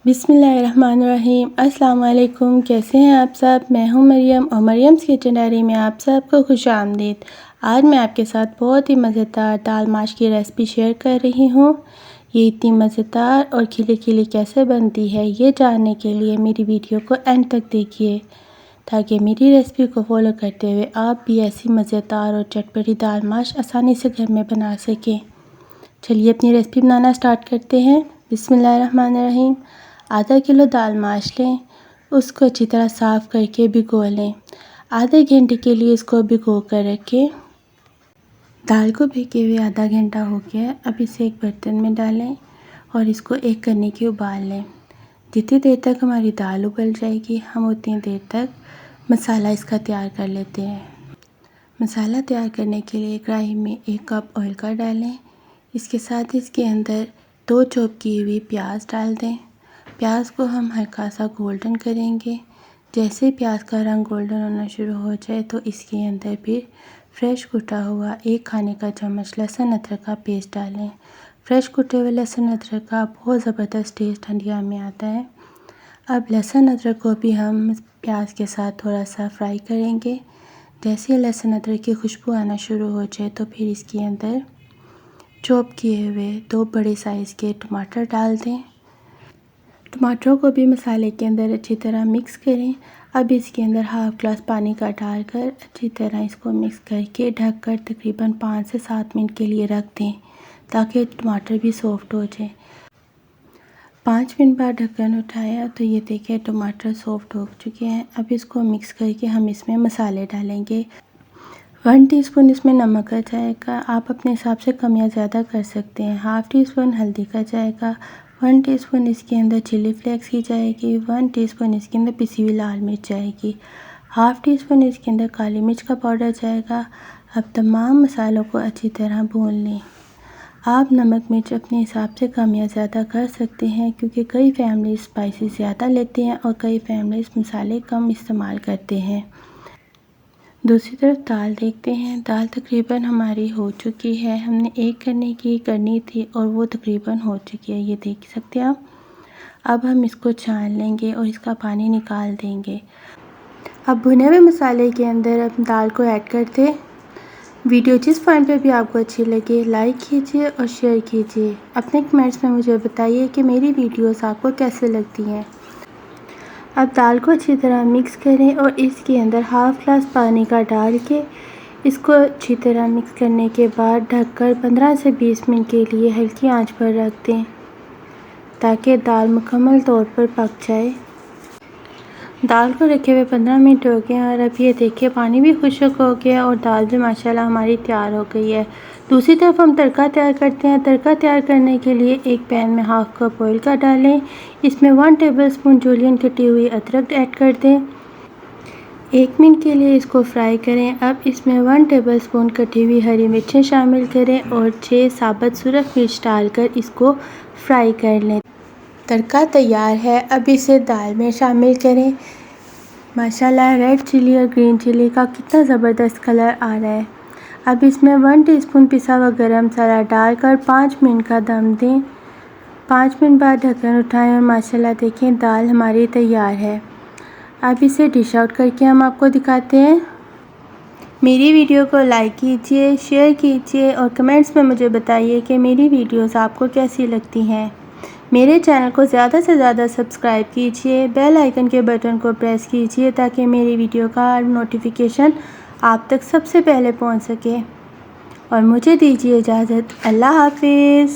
बिस्मिल्लाहिर्रहमानिर्रहीम। अस्सलाम वालेकुम। कैसे हैं आप सब? मैं हूं मरियम और मरियम्स किचन डायरी में आप सबको खुश आमदीद। आज मैं आपके साथ बहुत ही मज़ेदार दाल माश की रेसिपी शेयर कर रही हूं। ये इतनी मज़ेदार और खिली खिली कैसे बनती है, ये जानने के लिए मेरी वीडियो को एंड तक देखिए, ताकि मेरी रेसिपी को फॉलो करते हुए आप भी ऐसी मज़ेदार और चटपटी दाल माश आसानी से घर में बना सकें। चलिए अपनी रेसिपी बनाना स्टार्ट करते हैं। बिस्मिल्लाहिर्रहमानिर्रहीम। आधा किलो दाल माश लें, उसको अच्छी तरह साफ़ करके भिगो लें। आधे घंटे के लिए इसको भिगो कर रखें। दाल को भिगे हुए आधा घंटा हो गया। अब इसे एक बर्तन में डालें और इसको एक करने की उबाल लें। जितनी देर तक हमारी दाल उबल जाएगी, हम उतनी देर तक मसाला इसका तैयार कर लेते हैं। मसाला तैयार करने के लिए कढ़ाई में 1 कप ऑयल का डालें। इसके साथ इसके अंदर 2 चॉप की हुई प्याज डाल दें। प्याज को हम हल्का सा गोल्डन करेंगे। जैसे प्याज का रंग गोल्डन होना शुरू हो जाए तो इसके अंदर फिर फ्रेश कुटा हुआ 1 खाने का चम्मच लहसुन अदरक का पेस्ट डालें। फ्रेश कुटे हुए लहसुन अदरक का बहुत ज़बरदस्त टेस्ट हंडिया में आता है। अब लहसुन अदरक को भी हम प्याज के साथ थोड़ा सा फ्राई करेंगे। जैसे लहसुन अदरक की खुशबू आना शुरू हो जाए तो फिर इसके अंदर चॉप किए हुए 2 बड़े साइज़ के टमाटर डाल दें। टमाटरों को भी मसाले के अंदर अच्छी तरह मिक्स करें। अब इसके अंदर हाफ़ ग्लास पानी का डालकर अच्छी तरह इसको मिक्स करके ढककर तकरीबन 5 से 7 मिनट के लिए रख दें, ताकि टमाटर भी सॉफ्ट हो जाए। 5 मिनट बाद ढक्कन उठाया तो ये देखिए टमाटर सॉफ्ट हो चुके हैं। अब इसको मिक्स करके हम इसमें मसाले डालेंगे। 1 टीस्पून इसमें नमक का जाएगा, आप अपने हिसाब से कम या ज़्यादा कर सकते हैं। हाफ़ टीस्पून हल्दी का जाएगा। 1 टीस्पून इसके अंदर चिली फ्लेक्स की जाएगी। 1 टीस्पून इसके अंदर पिसी हुई लाल मिर्च जाएगी। हाफ़ टीस्पून इसके अंदर काली मिर्च का पाउडर जाएगा। अब तमाम मसालों को अच्छी तरह भून लें। आप नमक मिर्च अपने हिसाब से कम या ज़्यादा कर सकते हैं, क्योंकि कई फैमिली स्पाइसी ज़्यादा लेते हैं और कई फैमिलीज़ मसाले कम इस्तेमाल करते हैं। दूसरी तरफ दाल देखते हैं। दाल तकरीबन हमारी हो चुकी है। हमने 1 करने की करनी थी और वो तकरीबन हो चुकी है, ये देख सकते हैं आप। अब हम इसको छान लेंगे और इसका पानी निकाल देंगे। अब भुने हुए मसाले के अंदर हम दाल को ऐड करते हैं। वीडियो जिस पॉइंट पे भी आपको अच्छी लगे लाइक कीजिए और शेयर कीजिए। अपने कमेंट्स में मुझे बताइए कि मेरी वीडियोस आपको कैसे लगती हैं। अब दाल को अच्छी तरह मिक्स करें और इसके अंदर हाफ़ ग्लास पानी का डाल के इसको अच्छी तरह मिक्स करने के बाद ढककर 15 से 20 मिनट के लिए हल्की आंच पर रख दें, ताकि दाल मुकम्मल तौर पर पक जाए। दाल को रखे हुए 15 मिनट हो गए और अब ये देखिए पानी भी खुश्क हो गया और दाल भी माशाल्लाह हमारी तैयार हो गई है। दूसरी तरफ हम तड़का तैयार करते हैं। तड़का तैयार करने के लिए एक पैन में हाफ़ कप ऑयल का डालें। इसमें 1 टेबलस्पून जूलियन कटी हुई अदरक ऐड कर दें। 1 मिनट के लिए इसको फ्राई करें। अब इसमें 1 टेबलस्पून कटी हुई हरी मिर्चें शामिल करें और 6 साबुत सुरख मिर्च डालकर इसको फ्राई कर लें। तड़का तैयार है। अब इसे दाल में शामिल करें। माशाल्लाह रेड चिली और ग्रीन चिली का कितना ज़बरदस्त कलर आ रहा है। अब इसमें 1 टीस्पून पिसा हुआ गरम मसाला डालकर 5 मिनट का दम दें। 5 मिनट बाद ढक्कन उठाएं और माशाल्लाह देखें दाल हमारी तैयार है। अब इसे डिश आउट करके हम आपको दिखाते हैं। मेरी वीडियो को लाइक कीजिए, शेयर कीजिए और कमेंट्स में मुझे बताइए कि मेरी वीडियोस आपको कैसी लगती हैं। मेरे चैनल को ज़्यादा से ज़्यादा सब्सक्राइब कीजिए, बेल आइकन के बटन को प्रेस कीजिए, ताकि मेरी वीडियो का नोटिफिकेशन आप तक सबसे पहले पहुंच सके। और मुझे दीजिए इजाज़त। अल्लाह हाफिज़।